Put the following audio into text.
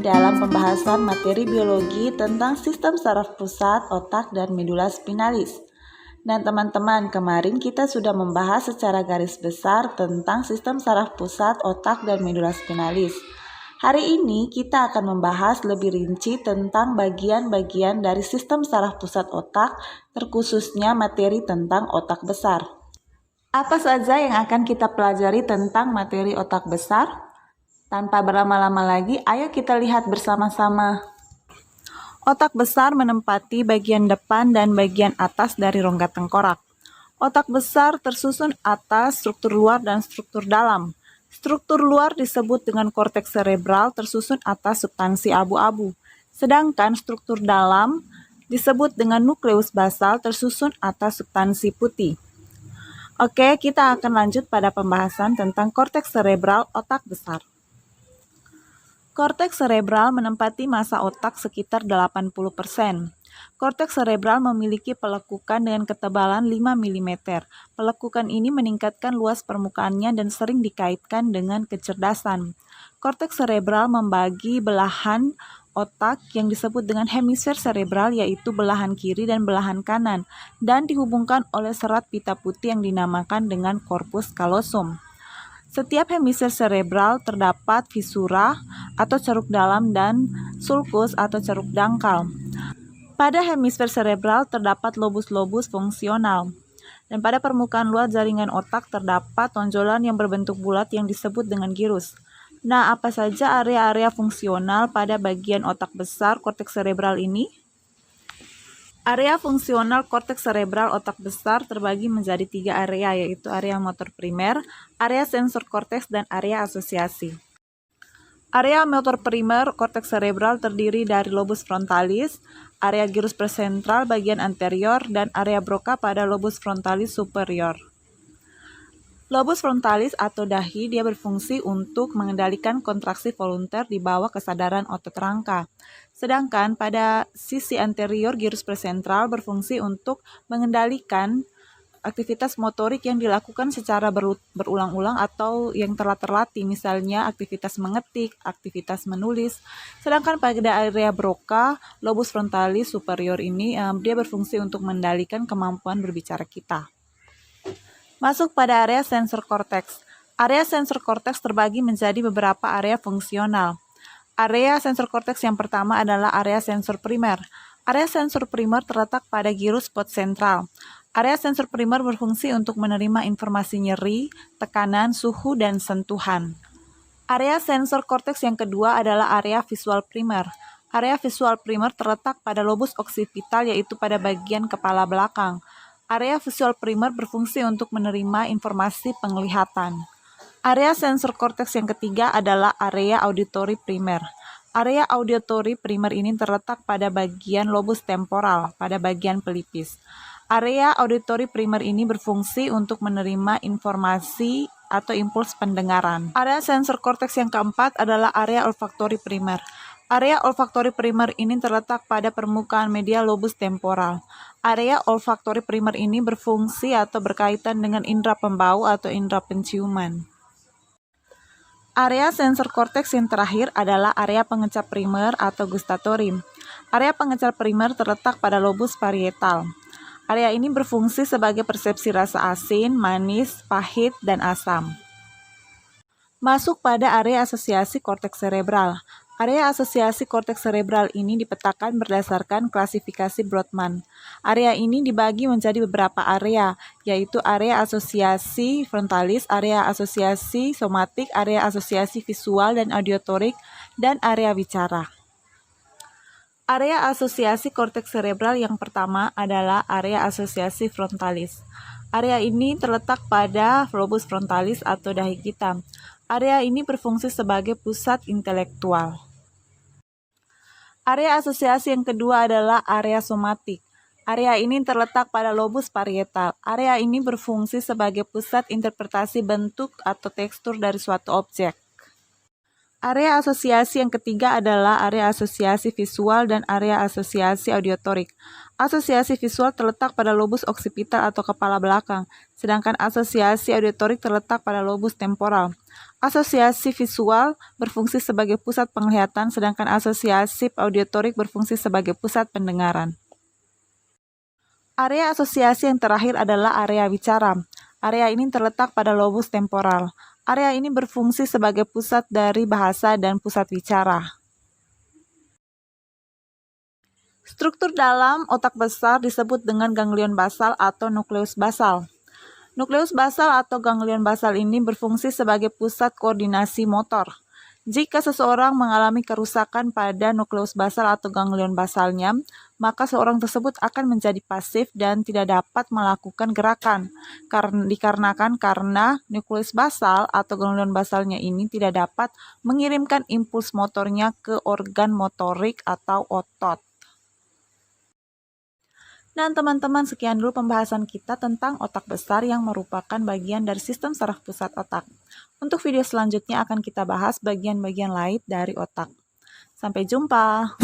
kembali dalam pembahasan materi biologi tentang sistem saraf pusat, otak, dan medula spinalis. Dan teman-teman, kemarin kita sudah membahas secara garis besar tentang sistem saraf pusat, otak, dan medula spinalis. Hari ini kita akan membahas lebih rinci tentang bagian-bagian dari sistem saraf pusat otak, terkhususnya materi tentang otak besar. Apa saja yang akan kita pelajari tentang materi otak besar? Tanpa berlama-lama lagi, ayo kita lihat bersama-sama. Otak besar menempati bagian depan dan bagian atas dari rongga tengkorak. Otak besar tersusun atas struktur luar dan struktur dalam. Struktur luar disebut dengan korteks serebral tersusun atas substansi abu-abu. Sedangkan struktur dalam disebut dengan nukleus basal tersusun atas substansi putih. Oke, kita akan lanjut pada pembahasan tentang korteks serebral otak besar. Korteks serebral menempati massa otak sekitar 80%. Korteks serebral memiliki pelekukan dengan ketebalan 5 mm. Pelekukan ini meningkatkan luas permukaannya dan sering dikaitkan dengan kecerdasan. Korteks serebral membagi belahan otak yang disebut dengan hemisfer serebral, yaitu belahan kiri dan belahan kanan, dan dihubungkan oleh serat pita putih yang dinamakan dengan corpus callosum. Setiap hemisfer serebral terdapat visura atau ceruk dalam dan sulcus atau ceruk dangkal. Pada hemisfer serebral terdapat lobus-lobus fungsional. Dan pada permukaan luar jaringan otak terdapat tonjolan yang berbentuk bulat yang disebut dengan gyrus. Nah, apa saja area-area fungsional pada bagian otak besar korteks serebral ini? Area fungsional korteks serebral otak besar terbagi menjadi 3 area, yaitu area motor primer, area sensor korteks, dan area asosiasi. Area motor primer korteks serebral terdiri dari lobus frontalis, area gyrus presentral bagian anterior, dan area Broca pada lobus frontalis superior. Lobus frontalis atau dahi dia berfungsi untuk mengendalikan kontraksi volunter di bawah kesadaran otot rangka. Sedangkan pada sisi anterior gyrus presentral berfungsi untuk mengendalikan aktivitas motorik yang dilakukan secara berulang-ulang atau yang telah terlatih, misalnya aktivitas mengetik, aktivitas menulis. Sedangkan pada area Broca, lobus frontalis superior ini dia berfungsi untuk mengendalikan kemampuan berbicara kita. Masuk pada area sensor korteks. Area sensor korteks terbagi menjadi beberapa area fungsional. Area sensor korteks yang pertama adalah area sensor primer. Area sensor primer terletak pada gyrus pot sentral. Area sensor primer berfungsi untuk menerima informasi nyeri, tekanan, suhu, dan sentuhan. Area sensor korteks yang kedua adalah area visual primer. Area visual primer terletak pada lobus occipital, yaitu pada bagian kepala belakang. Area visual primer berfungsi untuk menerima informasi penglihatan. Area sensor korteks yang ketiga adalah area auditory primer. Area auditory primer ini terletak pada bagian lobus temporal, pada bagian pelipis. Area auditory primer ini berfungsi untuk menerima informasi atau impuls pendengaran. Area sensor korteks yang keempat adalah area olfaktori primer. Area olfaktori primer ini terletak pada permukaan medial lobus temporal. Area olfaktori primer ini berfungsi atau berkaitan dengan indera pembau atau indera penciuman. Area sensor korteks yang terakhir adalah area pengecap primer atau gustatory. Area pengecap primer terletak pada lobus parietal. Area ini berfungsi sebagai persepsi rasa asin, manis, pahit, dan asam. Masuk pada area asosiasi korteks serebral. Area asosiasi korteks serebral ini dipetakan berdasarkan klasifikasi Brodmann. Area ini dibagi menjadi beberapa area, yaitu area asosiasi frontalis, area asosiasi somatik, area asosiasi visual dan auditorik, dan area bicara. Area asosiasi korteks serebral yang pertama adalah area asosiasi frontalis. Area ini terletak pada lobus frontalis atau dahi kita. Area ini berfungsi sebagai pusat intelektual. Area asosiasi yang kedua adalah area somatik. Area ini terletak pada lobus parietal. Area ini berfungsi sebagai pusat interpretasi bentuk atau tekstur dari suatu objek. Area asosiasi yang ketiga adalah area asosiasi visual dan area asosiasi auditorik. Asosiasi visual terletak pada lobus occipital atau kepala belakang, sedangkan asosiasi auditorik terletak pada lobus temporal. Asosiasi visual berfungsi sebagai pusat penglihatan, sedangkan asosiasi auditorik berfungsi sebagai pusat pendengaran. Area asosiasi yang terakhir adalah area bicara. Area ini terletak pada lobus temporal. Area ini berfungsi sebagai pusat dari bahasa dan pusat bicara. Struktur dalam otak besar disebut dengan ganglion basal atau nukleus basal. Nukleus basal atau ganglion basal ini berfungsi sebagai pusat koordinasi motor. Jika seseorang mengalami kerusakan pada nukleus basal atau ganglion basalnya, maka seorang tersebut akan menjadi pasif dan tidak dapat melakukan gerakan. Dikarenakan nukleus basal atau ganglion basalnya ini tidak dapat mengirimkan impuls motornya ke organ motorik atau otot. Dan teman-teman, sekian dulu pembahasan kita tentang otak besar yang merupakan bagian dari sistem saraf pusat otak. Untuk video selanjutnya akan kita bahas bagian-bagian lain dari otak. Sampai jumpa!